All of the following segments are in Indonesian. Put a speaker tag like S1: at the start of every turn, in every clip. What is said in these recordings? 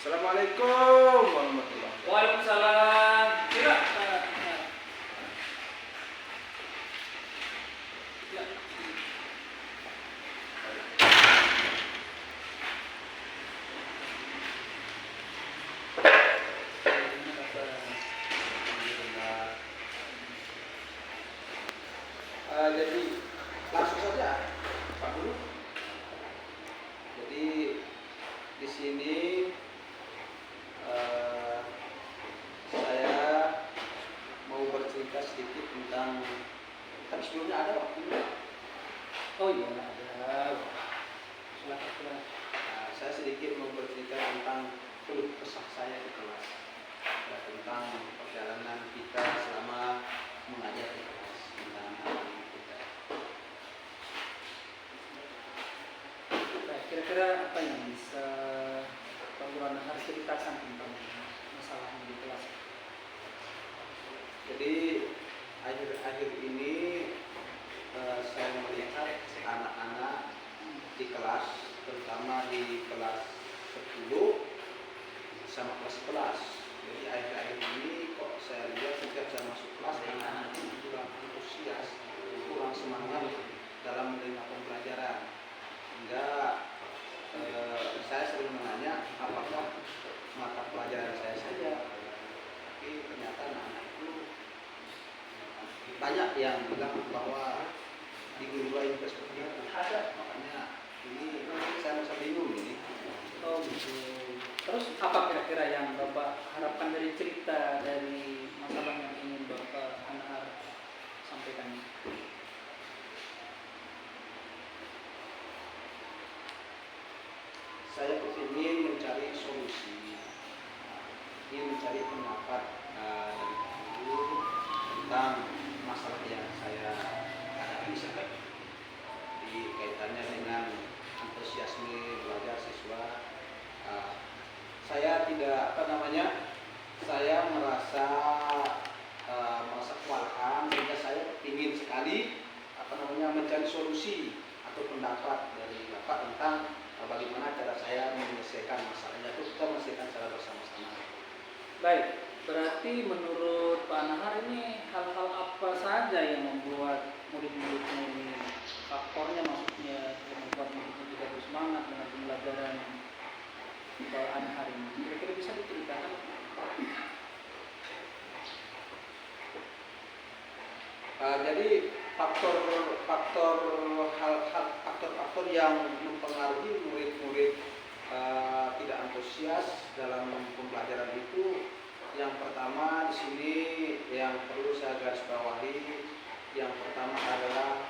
S1: Assalamualaikum warahmatullahi wabarakatuh.
S2: Waalaikumsalam. Kira. Ya.
S1: Jadi langsung saja Pak Guru. Jadi di sini saya mau bercerita sedikit tentang sebelumnya ada waktunya.
S2: Oh iya ada. Silakan.
S1: Saya sedikit mau bercerita tentang keluh kesah saya di kelas, tentang perjalanan kita selama mengajar di kelas tentang anak-anak kita.
S2: Baik, kira-kira apa yang bisa Pak Guru harus ceritakan tentang masalah di kelas?
S1: Jadi akhir-akhir ini saya melihat anak-anak di kelas, terutama di kelas 10 sama kelas 11. Jadi akhir-akhir ini kok saya lihat setiap saya masuk kelas anak-anak itu kurang antusias, kurang semangat dalam menerima pembelajaran. Hingga saya sering menanya apakah mata pelajaran saya saja, tapi ternyata anak-anak itu banyak yang bilang bahwa di guru lain juga seperti itu ada. Makanya ini saya merasa bingung ini.
S2: Oh gitu. Terus apa kira-kira yang Bapak harapkan dari cerita dari masalah yang ingin Bapak anak sampaikan?
S1: Saya ingin mencari solusi, ingin mencari pendapat dari guru tentang masalah yang saya hadapi saat di kaitannya dengan antusiasme belajar siswa. Saya tidak saya merasa kewalahan sehingga saya ingin sekali mencari solusi atau pendapat dari Bapak tentang bagaimana cara saya menyelesaikan masalahnya, itu kita menyelesaikan secara bersama-sama.
S2: Baik, berarti menurut Pak Nahar ini hal-hal apa saja yang membuat murid-muridnya ini, faktornya maksudnya yang membuat muridnya tidak bersemangat dengan pembelajaran Pak Nahar ini? Kira-kira bisa diceritakan?
S1: Jadi faktor yang mempengaruhi murid-murid tidak antusias dalam pembelajaran itu, yang pertama di sini yang perlu saya garis bawahi, yang pertama adalah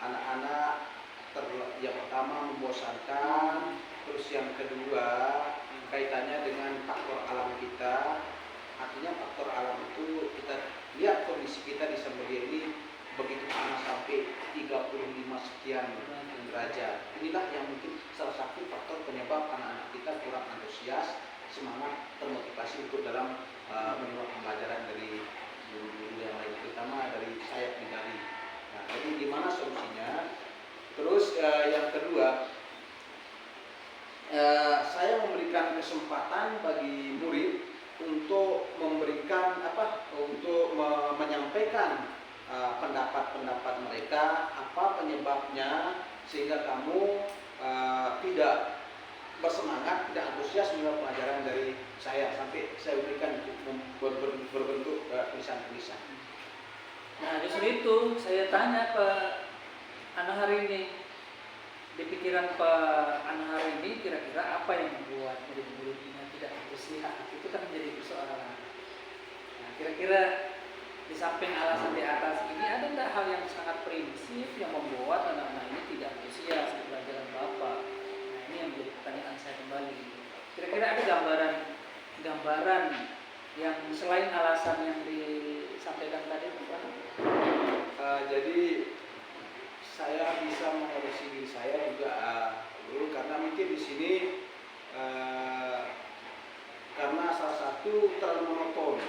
S1: anak-anak yang pertama membosankan, terus yang kedua kaitannya dengan faktor alam kita. Artinya faktor alam itu kita lihat kondisi kita di Sambelia ini begitu panas sampai 35 sekian derajat. Inilah yang mungkin salah satu faktor penyebab anak-anak kita kurang antusias, semangat, termotivasi untuk dalam menyimak pembelajaran dari guru-guru yang lain, terutama dari saya pribadi. Nah, jadi gimana solusinya? Terus yang kedua, saya memberikan kesempatan bagi murid untuk menyampaikan pendapat-pendapat mereka, apa penyebabnya sehingga kamu tidak bersemangat, tidak antusias menerima pelajaran dari saya, sampai saya berikan berbentuk tulisan-tulisan.
S2: Nah justru itu saya tanya ke Anahar ini, di pikiran Pak Anahar ini kira-kira apa yang membuat murid-muridnya tidak antusias? Itu kan menjadi persoalan. Nah kira-kira di samping alasan di atas ini ada tidak hal yang sangat prinsip yang membuat anak-anak ini tidak antusias di pelajaran Bapak? Nah ini yang menjadi pertanyaan saya kembali. Kira-kira ada gambaran yang selain alasan yang disampaikan tadi, Pak?
S1: Jadi saya bisa mengoreksi diri saya juga dulu, karena mungkin di sini karena salah satu terlalu monoton.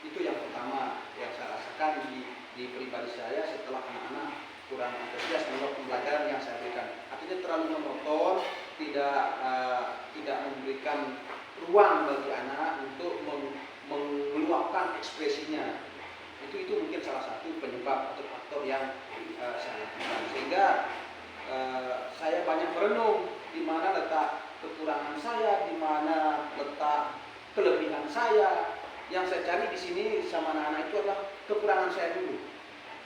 S1: Itu yang pertama yang saya rasakan di pribadi saya setelah anak-anak kurang antusias dengan pembelajaran yang saya berikan. Artinya terlalu monoton, tidak memberikan ruang bagi anak untuk mengeluarkan ekspresinya. Itu mungkin salah satu penyebab atau faktor yang saya lakukan. Sehingga saya banyak merenung di mana letak kekurangan saya, di mana letak kelebihan saya. Yang saya cari di sini sama anak-anak itu adalah kekurangan saya dulu.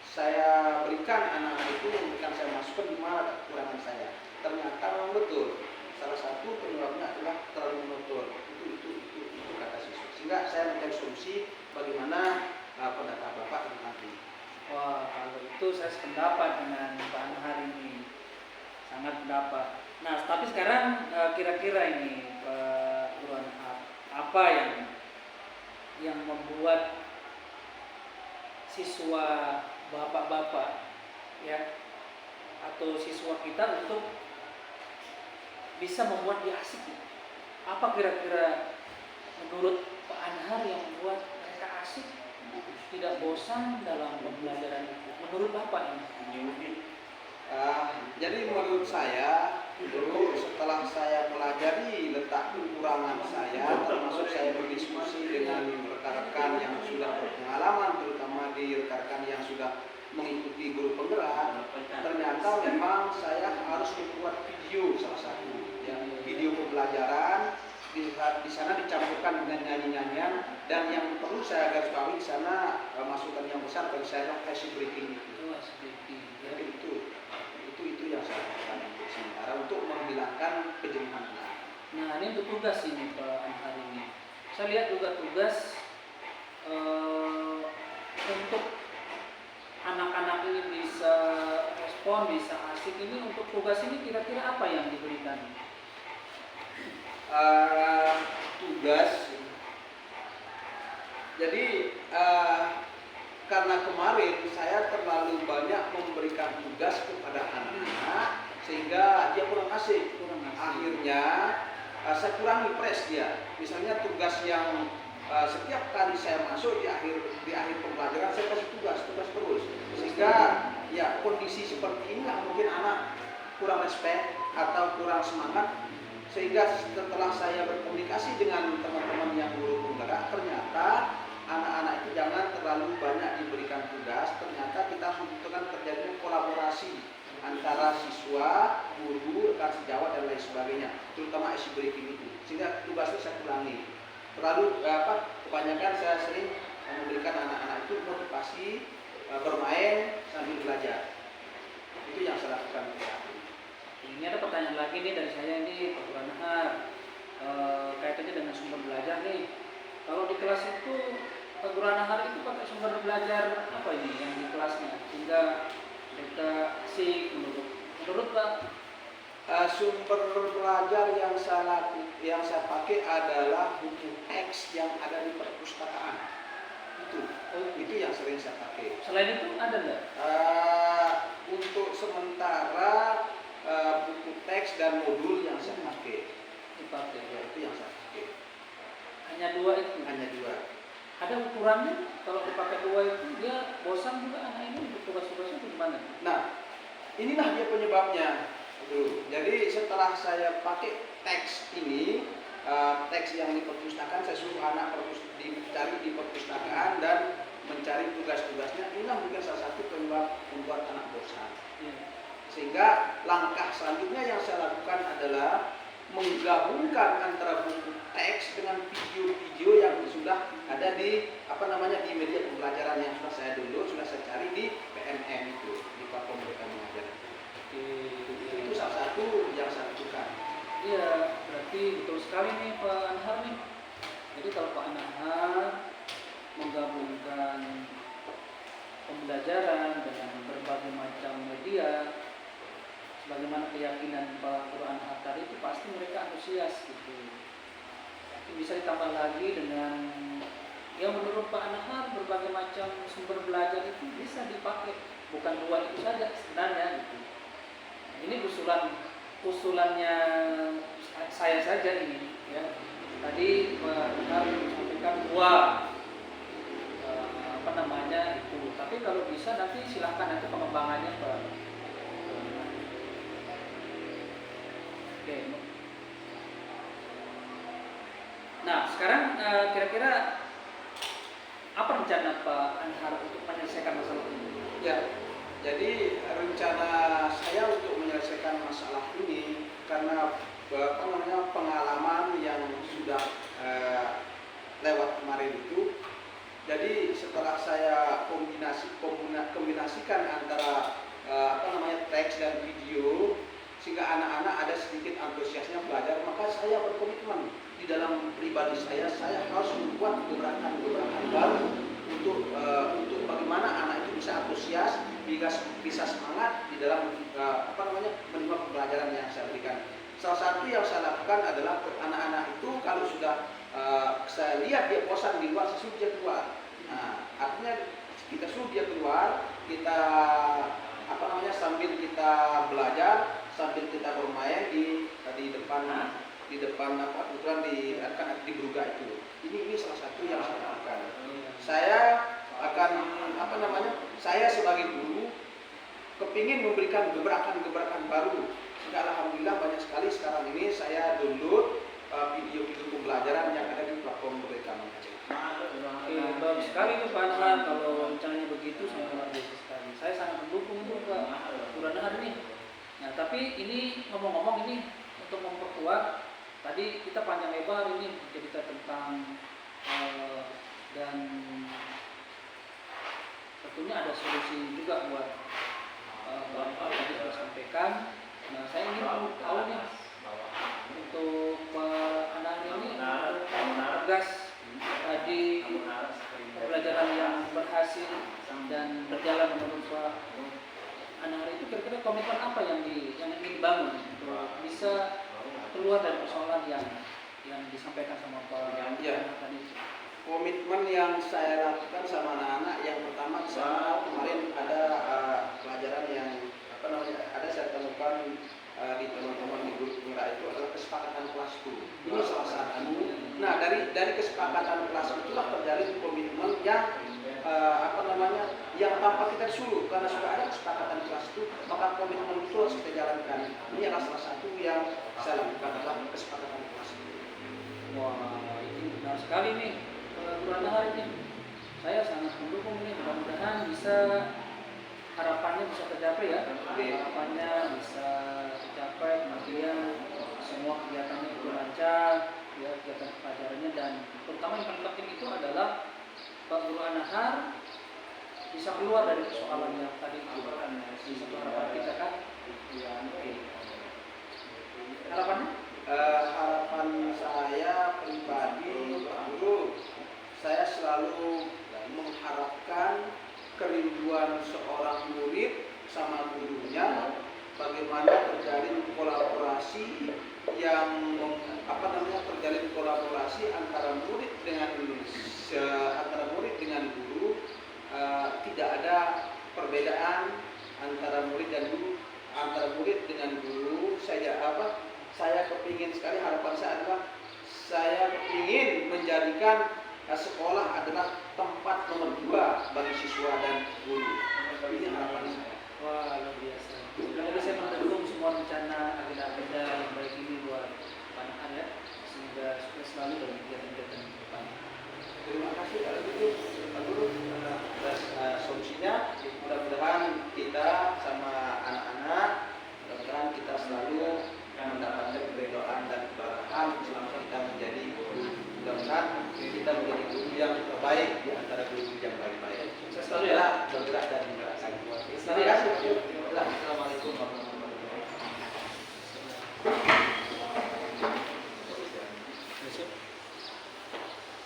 S1: Saya berikan anak-anak itu, memberikan saya masukan di mana kekurangan saya. Ternyata memang betul. Salah satu penyebabnya adalah terlalu monoton. Itu kata siswa. Sehingga saya mencari solusi bagaimana pendapat Bapak tentang ini.
S2: Wah, kalau itu saya sependapat dengan Pak Anhar ini, sangat pendapat. Nah, tapi sekarang kira-kira ini Pak Guru Anhar, apa yang membuat siswa bapak-bapak ya atau siswa kita untuk bisa membuat dia asik? Apa kira-kira menurut Pak Anhar yang membuat mereka asik, tidak bosan dalam pembelajaran itu? Menurut Bapak ini?
S1: Jadi menurut saya, dulu setelah saya pelajari letak kekurangan saya, termasuk saya berdiskusi dengan rekan-rekan yang sudah berpengalaman, terutama di rekan-rekan yang sudah mengikuti guru penggerak, ternyata memang saya harus membuat video salah satu, ya, video pembelajaran. Di sana dicampurkan dengan nyanyi-nyanyian, dan yang perlu saya garis bawahi di sana masukan yang besar bagi saya adalah ice breaking itu. Jadi itu yang saya lakukan untuk sementara untuk menghilangkan kejenihan anak.
S2: Nah, ini untuk tugas ini Pak Anhar ini. Saya lihat juga tugas untuk anak-anak ini bisa respon, bisa asik ini. Untuk tugas ini kira-kira apa yang diberikan?
S1: Tugas. Jadi karena kemarin saya terlalu banyak memberikan tugas kepada anak sehingga dia kurang asik. Akhirnya saya kurangi press dia. Misalnya tugas yang setiap kali saya masuk di akhir pembelajaran saya kasih tugas terus. Sehingga ya kondisi seperti ini mungkin anak kurang respect atau kurang semangat. Sehingga setelah saya berkomunikasi dengan teman-teman yang guru penggerak, ternyata anak-anak itu jangan terlalu banyak diberikan tugas. Ternyata kita membutuhkan terjadinya kolaborasi antara siswa, guru, rekan sejawat dan lain sebagainya, terutama isi breaking itu. Sehingga tugasnya saya kurangi. Terlalu kebanyakan saya sering memberikan anak-anak itu motivasi bermain sambil belajar. Itu yang saya lakukan.
S2: Ini ada pertanyaan lagi nih dari saya ini Pak Guru Anhar, kaitannya dengan sumber belajar nih. Kalau di kelas itu Pak Guru Anhar itu pakai sumber belajar apa ini yang di kelasnya sehingga mereka asik menurut Pak?
S1: Sumber belajar yang saya pakai adalah buku teks yang ada di perpustakaan. Itu yang sering saya pakai.
S2: Selain itu ada nggak?
S1: Untuk sementara buku teks dan modul yang saya pakai.
S2: Dipakai.
S1: Ya, itu yang saya pakai.
S2: Hanya dua itu.
S1: Hanya dua.
S2: Ada ukurannya? Kalau dipakai dua itu dia bosan juga anak ini untuk tugas-tugasnya gimana? Nah,
S1: inilah dia penyebabnya. Jadi setelah saya pakai teks ini, teks yang di perpustakaan, saya suruh anak dicari di perpustakaan dan mencari tugas-tugasnya. Inilah mungkin salah satu penyebab membuat anak bosan. Sehingga langkah selanjutnya yang saya lakukan adalah menggabungkan antara buku teks dengan video-video yang sudah ada di di media pembelajaran yang sudah saya cari di PMM itu, di platform mereka mengajar. Itu salah satu yang saya lakukan.
S2: Iya, berarti betul sekali nih Pak Anhar nih. Jadi kalau Pak Anhar menggabungkan pembelajaran dengan berbagai macam media, sebagaimana keyakinan Pak Guru Anhar tadi, itu pasti mereka antusias gitu. Tapi bisa ditambah lagi dengan yang menurut Pak Anhar berbagai macam sumber belajar itu bisa dipakai, bukan dua itu saja sebenarnya gitu. Ini usulannya saya saja ini ya. Tadi Pak Anhar sampaikan dua itu. Tapi kalau bisa nanti silahkan nanti pengembangannya Pak. Oke. sekarang kira-kira apa rencana Pak Anhar untuk menyelesaikan masalah ini?
S1: Ya, jadi rencana saya untuk menyelesaikan masalah ini karena apa namanya pengalaman yang sudah lewat kemarin itu. Jadi setelah saya kombinasikan antara apa namanya teks dan video sehingga anak-anak ada sedikit antusiasnya belajar, maka saya berkomitmen di dalam pribadi saya harus membuat gebrakan-gebrakan baru untuk bagaimana anak itu bisa antusias, bisa semangat di dalam apa namanya menerima pembelajaran yang saya berikan. Salah satu yang saya lakukan adalah anak-anak itu kalau sudah saya lihat dia bosan di luar, saya suruh dia keluar. Nah, artinya kita suruh dia keluar, kita apa namanya sambil kita belajar, sambil kita bermain di depan apa kebetulan di Bruga itu. Ini salah satu yang saya lakukan. Saya akan apa namanya? Saya sebagai guru kepingin memberikan gebrakan-gebrakan baru. Sehingga alhamdulillah banyak sekali sekarang ini saya download video-video pembelajaran yang ada di platform Merdeka Mengajar.
S2: Oke, bagus sekali tuh Pak Anhar, kalau rencananya begitu sangat luar biasa sekali. Saya sangat mendukung tuh Pak Anhar ini. Nah, tapi ini ngomong-ngomong ini untuk memperkuat, tadi kita panjang lebar ini cerita tentang dan tentunya ada solusi juga buat Bapak tadi sudah sampaikan. Nah, saya ingin tahu nih untuk Pak Anhar ini tegas tadi pembelajaran yang berhasil dan berjalan menurut Pak Anhar itu kira-kira komitmen apa yang ingin dibangun untuk bisa keluar dari persoalan yang disampaikan sama Pak Anhar tadi?
S1: Komitmen yang saya lakukan sama anak-anak yang pertama di sana kemarin ada pelajaran yang apa namanya ada saya temukan di teman-teman di grup penggerak itu adalah kesepakatan kelas itu. Ini salah satu. Nah dari kesepakatan kelas itulah terjalin komitmen yang apa namanya yang tanpa kita disuruh karena sudah ada kesepakatan kelas itu maka komitmen itu harus kita jalankan. Ini adalah salah satu yang saya lakukan adalah kesepakatan kelas itu.
S2: Wah, ini benar sekali nih. Bulan hari ini saya sangat mendukung ini, mudah-mudahan bisa harapannya bisa tercapai ya, harapannya bisa tercapai, kemudian semua kegiatannya itu lancar ya, kegiatan pelajarannya, dan terutama yang paling penting itu adalah Pak Guru Anhar bisa keluar dari persoalan yang tadi itu. Di satu harapan kita kan harapannya
S1: harapan saya pribadi Pak Guru, saya selalu mengharapkan kerinduan seorang murid sama gurunya, bagaimana terjalin kolaborasi yang apa namanya terjalin kolaborasi antara murid dengan guru, tidak ada perbedaan antara murid dan guru, antara murid dengan guru. Saya kepingin sekali, harapan saya adalah saya kepingin menjadikan sekolah adalah tempat nomor 2 bagi siswa dan guru. Ini harapan saya.
S2: wah luar biasa. Jadi saya mendukung semua rencana agenda-agenda yang baik